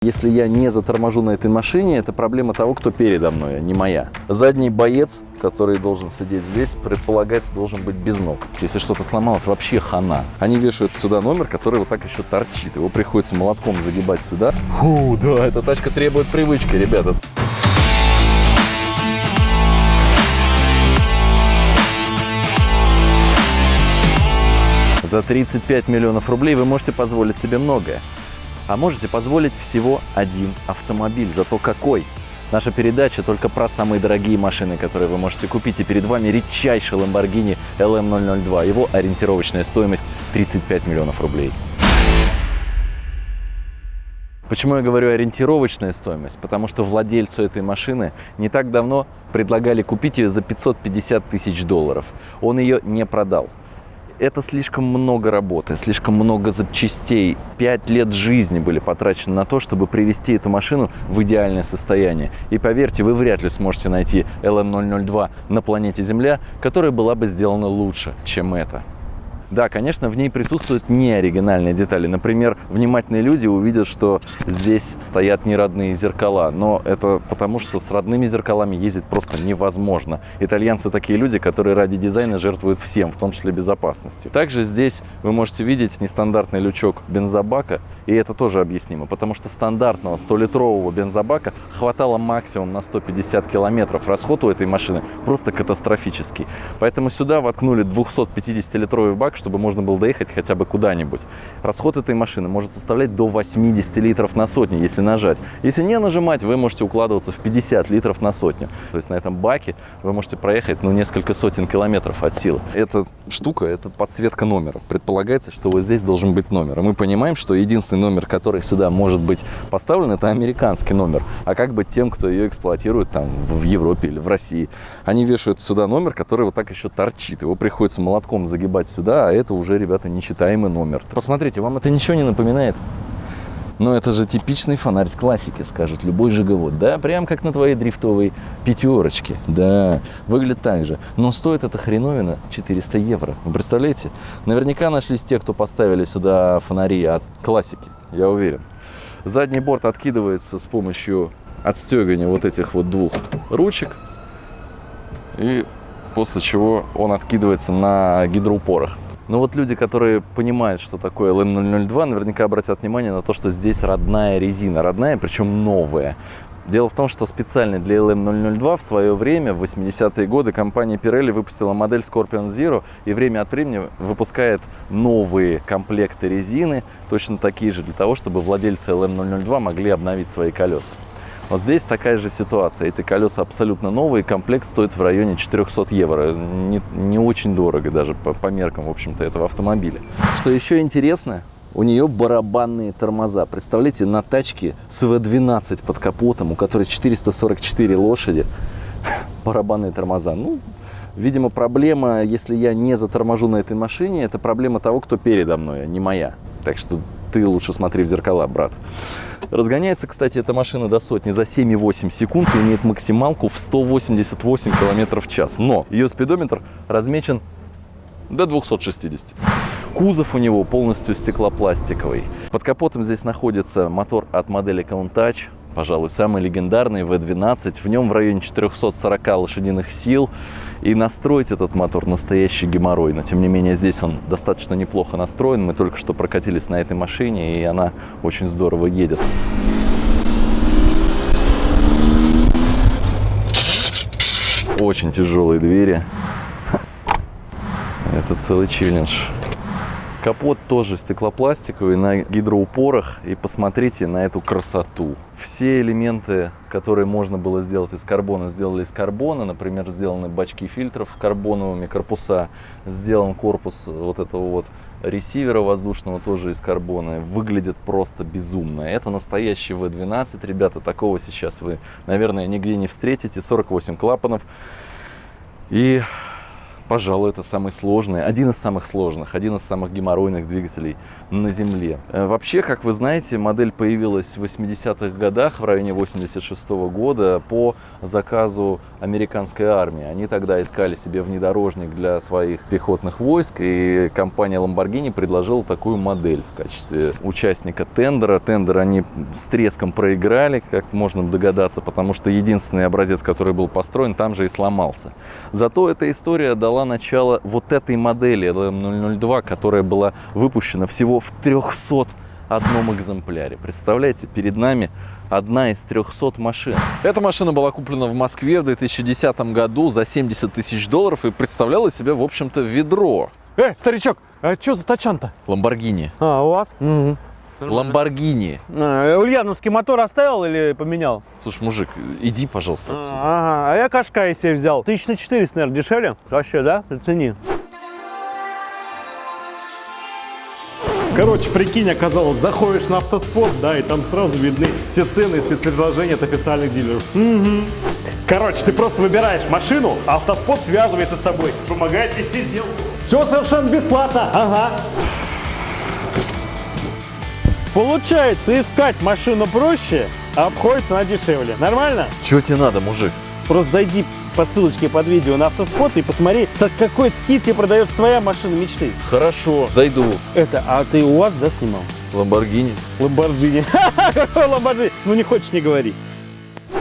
Если я не заторможу на этой машине, это проблема того, кто передо мной, а не моя. Задний боец, который должен сидеть здесь, предполагается, должен быть без ног. Если что-то сломалось, вообще хана. Они вешают сюда номер, который вот так еще торчит. Его приходится молотком загибать сюда. Фу, да, эта тачка требует привычки, ребята. За 35 миллионов рублей вы можете позволить себе многое. А можете позволить всего один автомобиль. Зато какой? Наша передача только про самые дорогие машины, которые вы можете купить. И перед вами редчайший Lamborghini LM002. Его ориентировочная стоимость 35 миллионов рублей. Почему я говорю ориентировочная стоимость? Потому что владельцу этой машины не так давно предлагали купить ее за 550 тысяч долларов. Он ее не продал. Это слишком много работы, слишком много запчастей. 5 лет жизни были потрачены на то, чтобы привести эту машину в идеальное состояние. И поверьте, вы вряд ли сможете найти LM002 на планете Земля, которая была бы сделана лучше, чем эта. Да, конечно, в ней присутствуют неоригинальные детали. Например, внимательные люди увидят, что здесь стоят неродные зеркала. Но это потому, что с родными зеркалами ездить просто невозможно. Итальянцы такие люди, которые ради дизайна жертвуют всем, в том числе безопасностью. Также здесь вы можете видеть нестандартный лючок бензобака. И это тоже объяснимо, потому что стандартного 100-литрового бензобака хватало максимум на 150 километров. Расход у этой машины просто катастрофический. Поэтому сюда воткнули 250-литровый бак, чтобы можно было доехать хотя бы куда-нибудь. Расход этой машины может составлять до 80 литров на сотню, если нажать. Если не нажимать, вы можете укладываться в 50 литров на сотню. То есть на этом баке вы можете проехать несколько сотен километров от силы. Эта штука – это подсветка номера. Предполагается, что вот здесь должен быть номер. И мы понимаем, что единственный номер, который сюда может быть поставлен, это американский номер. А как быть тем, кто ее эксплуатирует там в Европе или в России? Они вешают сюда номер, который вот так еще торчит. Его приходится молотком загибать сюда, а это уже, ребята, нечитаемый номер. Посмотрите, вам это ничего не напоминает? Но это же типичный фонарь с классики, скажет любой жиговод. Да, прям как на твоей дрифтовой пятерочке. Да, выглядит так же. Но стоит эта хреновина 400 евро. Вы представляете? Наверняка нашлись те, кто поставили сюда фонари от классики, я уверен. Задний борт откидывается с помощью отстегивания вот этих вот двух ручек. И после чего он откидывается на гидроупорах. Но вот люди, которые понимают, что такое LM002, наверняка обратят внимание на то, что здесь родная резина. Родная, причем новая. Дело в том, что специально для LM002 в свое время, в 80-е годы, компания Pirelli выпустила модель Scorpion Zero и время от времени выпускает новые комплекты резины, точно такие же, для того, чтобы владельцы LM002 могли обновить свои колеса. Вот здесь такая же ситуация. Эти колеса абсолютно новые, комплект стоит в районе 400 евро. Не очень дорого даже по меркам, в общем-то, этого автомобиля. Что еще интересно, у нее барабанные тормоза. Представляете, на тачке с V12 под капотом, у которой 444 лошади, барабанные тормоза. Видимо, проблема, если я не заторможу на этой машине, это проблема того, кто передо мной, а не моя. Так что ты лучше смотри в зеркала, брат. Разгоняется, кстати, эта машина до сотни за 7,8 секунд и имеет максималку в 188 км в час. Но ее спидометр размечен до 260. Кузов у него полностью стеклопластиковый. Под капотом здесь находится мотор от модели Countach. Пожалуй, самый легендарный V12. В нем в районе 440 лошадиных сил. И настроить этот мотор настоящий геморрой. Но, тем не менее, здесь он достаточно неплохо настроен. Мы только что прокатились на этой машине, и она очень здорово едет. Очень тяжелые двери. Это целый челлендж. Капот тоже стеклопластиковый, на гидроупорах. И посмотрите на эту красоту. Все элементы, которые можно было сделать из карбона, сделали из карбона. Например, сделаны бачки фильтров карбоновыми, корпуса. Сделан корпус вот этого вот ресивера воздушного тоже из карбона. Выглядит просто безумно. Это настоящий V12, ребята. Такого сейчас вы, наверное, нигде не встретите. 48 клапанов. И Пожалуй, это самый сложный, один из самых сложных, один из самых геморройных двигателей на Земле. Вообще, как вы знаете, модель появилась в 80-х годах, в районе 86-го года, по заказу американской армии. Они тогда искали себе внедорожник для своих пехотных войск, и компания Lamborghini предложила такую модель в качестве участника тендера. Тендер они с треском проиграли, как можно догадаться, потому что единственный образец, который был построен, там же и сломался. Зато эта история дала начало вот этой модели LM002, которая была выпущена всего в 301 экземпляре. Представляете, перед нами одна из 300 машин. Эта машина была куплена в Москве в 2010 году за $70 тысяч и представляла себя, в общем-то, ведро. Старичок, а что за тачан-то? Lamborghini. А, у вас? Угу. Lamborghini. Ульяновский мотор оставил или поменял? Слушай, мужик, иди, пожалуйста, отсюда. Ага, а я Кашкай себе взял. 1400, наверное, дешевле? Вообще, да? Зацени. Короче, прикинь, оказалось, заходишь на автоспот, да, и там сразу видны все цены и спецпредложения от официальных дилеров. Угу. Короче, ты просто выбираешь машину, а автоспот связывается с тобой, помогает вести сделку. Все совершенно бесплатно, ага. Получается, искать машину проще, а обходится она дешевле. Нормально? Чего тебе надо, мужик? Просто зайди по ссылочке под видео на автоспот и посмотри, с какой скидкой продается твоя машина мечты. Хорошо, зайду. А ты у вас, да, снимал? Lamborghini. Lamborghini. Какой Lamborghini? Ну не хочешь, не говори.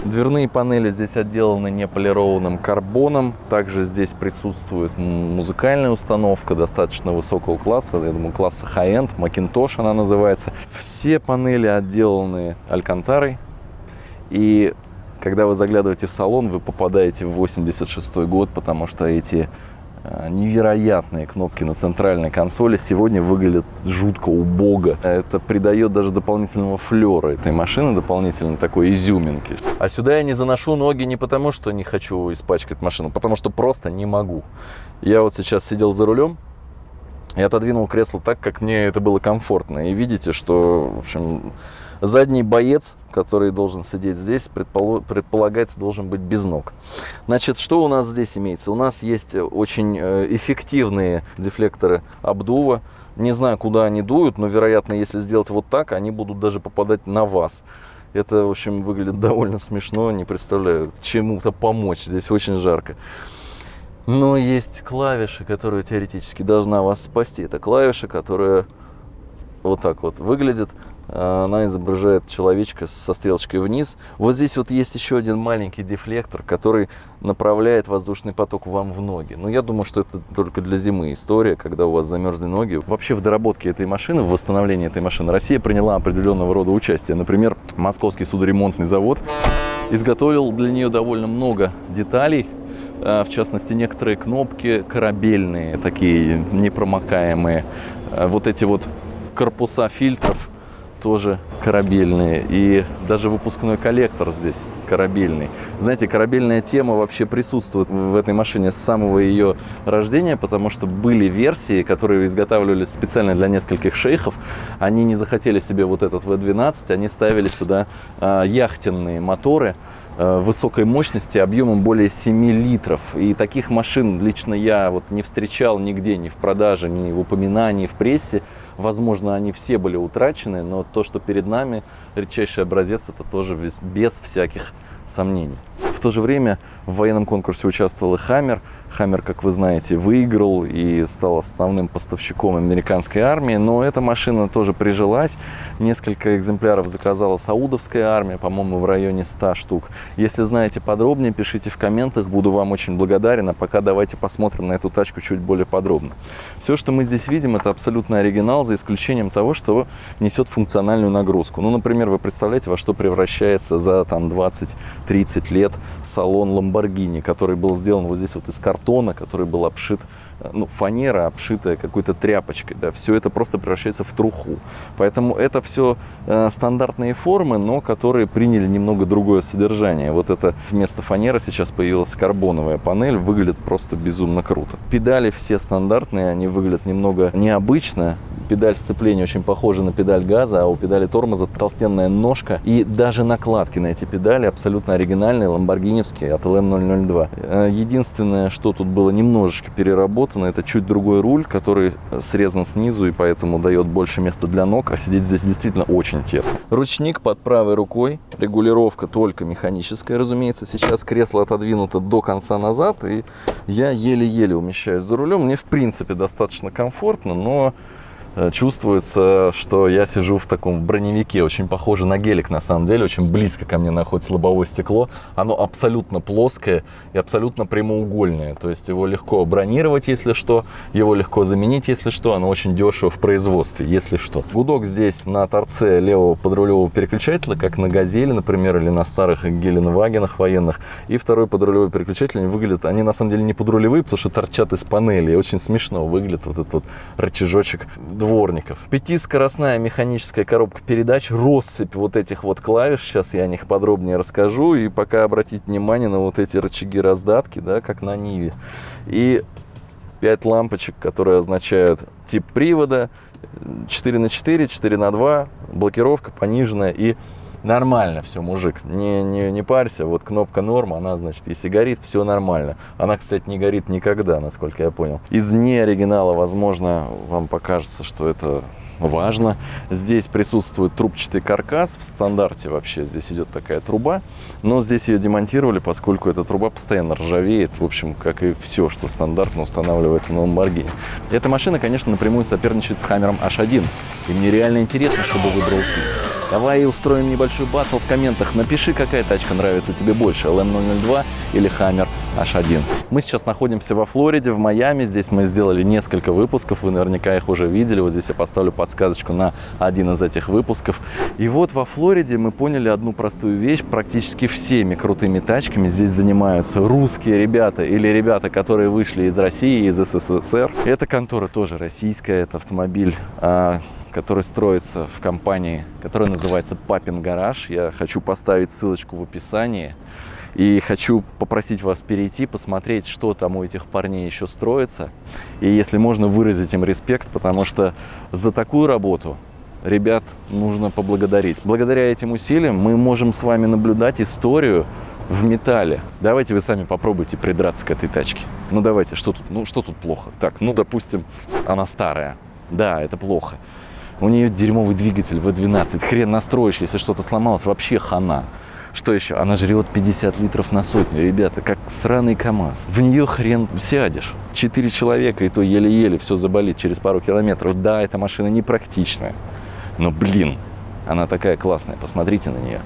Дверные панели здесь отделаны неполированным карбоном. Также здесь присутствует музыкальная установка достаточно высокого класса, я думаю, класса high-end, Macintosh она называется. Все панели отделаны алькантарой. И когда вы заглядываете в салон, вы попадаете в 86-й год, потому что эти невероятные кнопки на центральной консоли сегодня выглядят жутко убого. Это придает даже дополнительного флера этой машины, дополнительной такой изюминки. А сюда я не заношу ноги не потому, что не хочу испачкать машину, потому что просто не могу. Я вот сейчас сидел за рулем и отодвинул кресло так, как мне это было комфортно. И видите, что, в общем, задний боец, который должен сидеть здесь, предполагается, должен быть без ног. Значит, что у нас здесь имеется? У нас есть очень эффективные дефлекторы обдува. Не знаю, куда они дуют, но, вероятно, если сделать вот так, они будут даже попадать на вас. Это, в общем, выглядит довольно смешно. Не представляю, чему-то помочь. Здесь очень жарко. Но есть клавиша, которая теоретически должна вас спасти. Это клавиша, которая вот так вот выглядит. Она изображает человечка со стрелочкой вниз. Вот здесь вот есть еще один маленький дефлектор, который направляет воздушный поток вам в ноги. Но я думаю, что это только для зимы история, когда у вас замерзли ноги. Вообще в доработке этой машины, в восстановлении этой машины Россия приняла определенного рода участие. Например, Московский судоремонтный завод изготовил для нее довольно много деталей. В частности, некоторые кнопки корабельные, такие непромокаемые. Вот эти вот корпуса фильтров тоже корабельные. И даже выпускной коллектор здесь корабельный. Знаете, корабельная тема вообще присутствует в этой машине с самого ее рождения, потому что были версии, которые изготавливались специально для нескольких шейхов. Они не захотели себе вот этот V12, они ставили сюда яхтенные моторы высокой мощности, объемом более 7 литров. И таких машин лично я вот не встречал нигде, ни в продаже, ни в упоминании, в прессе. Возможно, они все были утрачены, но то, что перед нами, редчайший образец, это тоже без всяких сомнений. В то же время в военном конкурсе участвовал и Хаммер. Хаммер, как вы знаете, выиграл и стал основным поставщиком американской армии. Но эта машина тоже прижилась. Несколько экземпляров заказала саудовская армия, по-моему, в районе 100 штук. Если знаете подробнее, пишите в комментах, буду вам очень благодарен. А пока давайте посмотрим на эту тачку чуть более подробно. Все, что мы здесь видим, это абсолютно оригинал, за исключением того, что несет функциональную нагрузку. Ну, например, вы представляете, во что превращается за там 20-30 лет салон Lamborghini, который был сделан вот здесь вот из картона, который был обшит, ну, фанера, обшитая какой-то тряпочкой, да, все это просто превращается в труху. Поэтому это все стандартные формы, но которые приняли немного другое содержание. Вот это вместо фанеры сейчас появилась карбоновая панель, выглядит просто безумно круто. Педали все стандартные, они выглядят немного необычно, педаль сцепления очень похожа на педаль газа, а у педали тормоза толстенная ножка. И даже накладки на эти педали абсолютно оригинальные, ламборгиневские от LM002. Единственное, что тут было немножечко переработано, это чуть другой руль, который срезан снизу и поэтому дает больше места для ног, а сидеть здесь действительно очень тесно. Ручник под правой рукой, регулировка только механическая, разумеется. Сейчас кресло отодвинуто до конца назад, и я еле-еле умещаюсь за рулем. Мне в принципе достаточно комфортно, но чувствуется, что я сижу в таком броневике, очень похоже на гелик на самом деле, очень близко ко мне находится лобовое стекло, оно абсолютно плоское и абсолютно прямоугольное, то есть его легко бронировать, если что, его легко заменить, если что, оно очень дешево в производстве, если что. Гудок здесь на торце левого подрулевого переключателя, как на Газели, например, или на старых Геленвагенах военных, и второй подрулевой переключатель, они выглядят, они на самом деле не подрулевые, потому что торчат из панели, и очень смешно выглядит вот этот вот рычажочек дворников. 5-скоростная механическая коробка передач, россыпь вот этих вот клавиш, сейчас я о них подробнее расскажу, и пока обратить внимание на вот эти рычаги раздатки, да, как на Ниве, и 5 лампочек, которые означают тип привода, 4х4, 4х2, блокировка пониженная и нормально все, мужик, не парься, вот кнопка норма, она, значит, если горит, все нормально. Она, кстати, не горит никогда, насколько я понял. Из неоригинала, возможно, вам покажется, что это важно. Здесь присутствует трубчатый каркас, в стандарте вообще здесь идет такая труба, но здесь ее демонтировали, поскольку эта труба постоянно ржавеет, в общем, как и все, что стандартно устанавливается на Lamborghini. Эта машина, конечно, напрямую соперничает с Хаммером H1, и мне реально интересно, чтобы выбрал ты. Давай устроим небольшой баттл в комментах. Напиши, какая тачка нравится тебе больше, LM002 или Hammer H1. Мы сейчас находимся во Флориде, в Майами. Здесь мы сделали несколько выпусков, вы наверняка их уже видели. Вот здесь я поставлю подсказочку на один из этих выпусков. И вот во Флориде мы поняли одну простую вещь. Практически всеми крутыми тачками здесь занимаются русские ребята или ребята, которые вышли из России, из СССР. Эта контора тоже российская, это автомобиль, который строится в компании, которая называется Папин Гараж. Я хочу поставить ссылочку в описании. И хочу попросить вас перейти, посмотреть, что там у этих парней еще строится. И если можно, выразить им респект, потому что за такую работу ребят нужно поблагодарить. Благодаря этим усилиям мы можем с вами наблюдать историю в металле. Давайте вы сами попробуйте придраться к этой тачке. Ну давайте, что тут? Ну что тут плохо? Так, ну допустим, она старая. Да, это плохо. У нее дерьмовый двигатель V12. Хрен настроишь, если что-то сломалось, вообще хана. Что еще? Она жрет 50 литров на сотню, ребята, как сраный КамАЗ. В нее хрен сядешь. 4 человека, и то еле-еле все заболит через пару километров. Да, эта машина непрактичная. Но, блин, она такая классная. Посмотрите на нее.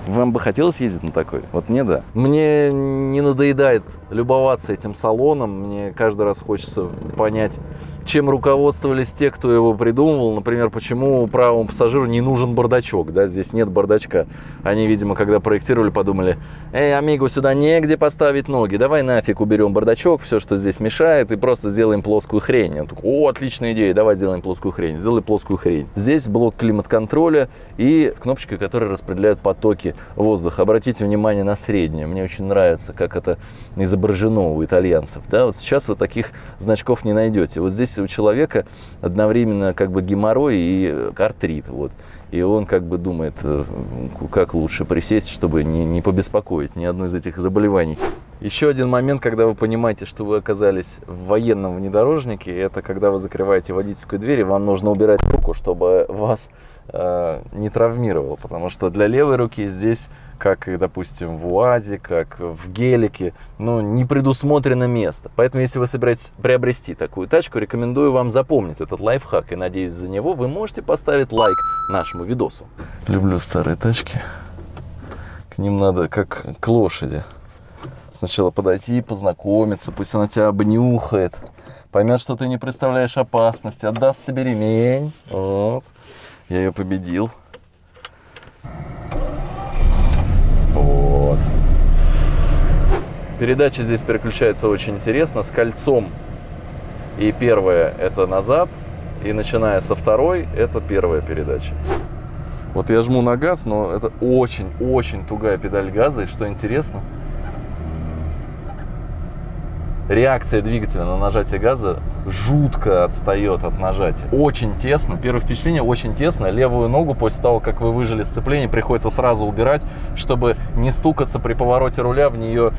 Вам бы хотелось ездить на такой? Вот мне да. Мне не надоедает любоваться этим салоном. Мне каждый раз хочется понять, чем руководствовались те, кто его придумывал. Например, почему правому пассажиру не нужен бардачок. Да? Здесь нет бардачка. Они, видимо, когда проектировали, подумали: эй, амиго, сюда негде поставить ноги. Давай нафиг уберем бардачок, все, что здесь мешает, и просто сделаем плоскую хрень. Он такой: о, отличная идея, давай сделаем плоскую хрень. Сделали плоскую хрень. Здесь блок климат-контроля и кнопочка, которая распределяет потоки воздуха. Обратите внимание на среднее. Мне очень нравится, как это изображено у итальянцев. Да? Вот сейчас вы таких значков не найдете. Вот здесь у человека одновременно как бы геморрой и артрит. Вот. И он как бы думает, как лучше присесть, чтобы не побеспокоить ни одно из этих заболеваний. Еще один момент, когда вы понимаете, что вы оказались в военном внедорожнике, это когда вы закрываете водительскую дверь, и вам нужно убирать руку, чтобы вас не травмировало. Потому что для левой руки здесь, как и, допустим, в УАЗе, как в гелике, ну, не предусмотрено место. Поэтому, если вы собираетесь приобрести такую тачку, рекомендую вам запомнить этот лайфхак. И, надеюсь, за него вы можете поставить лайк нашему видосу. Люблю старые тачки. К ним надо как к лошади. Сначала подойти, познакомиться, пусть она тебя обнюхает, поймет, что ты не представляешь опасности, отдаст тебе ремень. Вот. Я ее победил. Вот. Передача здесь переключается очень интересно, с кольцом. И первая это назад, и начиная со второй это первая передача. Вот я жму на газ, но это очень-очень тугая педаль газа, и что интересно, реакция двигателя на нажатие газа жутко отстает от нажатия. Очень тесно. Первое впечатление очень тесно. Левую ногу после того, как вы выжили сцепление, приходится сразу убирать, чтобы не стукаться при повороте руля в нее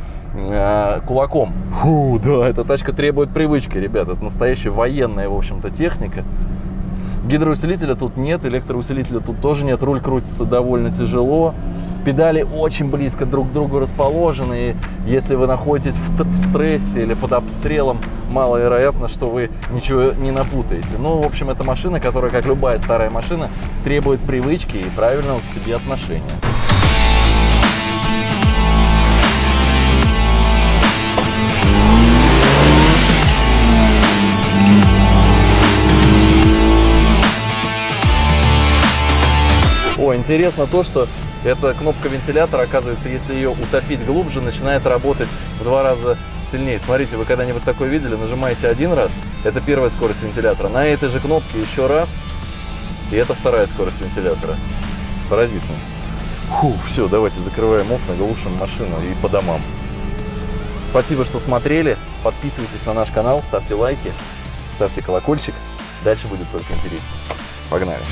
кулаком. Фу, да, эта тачка требует привычки, ребят. Это настоящая военная, в общем-то, техника. Гидроусилителя тут нет, электроусилителя тут тоже нет. Руль крутится довольно тяжело. Педали очень близко друг к другу расположены. И если вы находитесь в стрессе или под обстрелом, маловероятно, что вы ничего не напутаете. Ну, в общем, это машина, которая, как любая старая машина, требует привычки и правильного к себе отношения. О, интересно то, что эта кнопка вентилятора, оказывается, если ее утопить глубже, начинает работать в 2 раза сильнее. Смотрите, вы когда-нибудь такое видели? Нажимаете 1 раз, это первая скорость вентилятора. На этой же кнопке еще раз, и это 2-я скорость вентилятора. Поразительно. Фу, все, давайте закрываем окна, глушим машину и по домам. Спасибо, что смотрели. Подписывайтесь на наш канал, ставьте лайки, ставьте колокольчик. Дальше будет только интереснее. Погнали.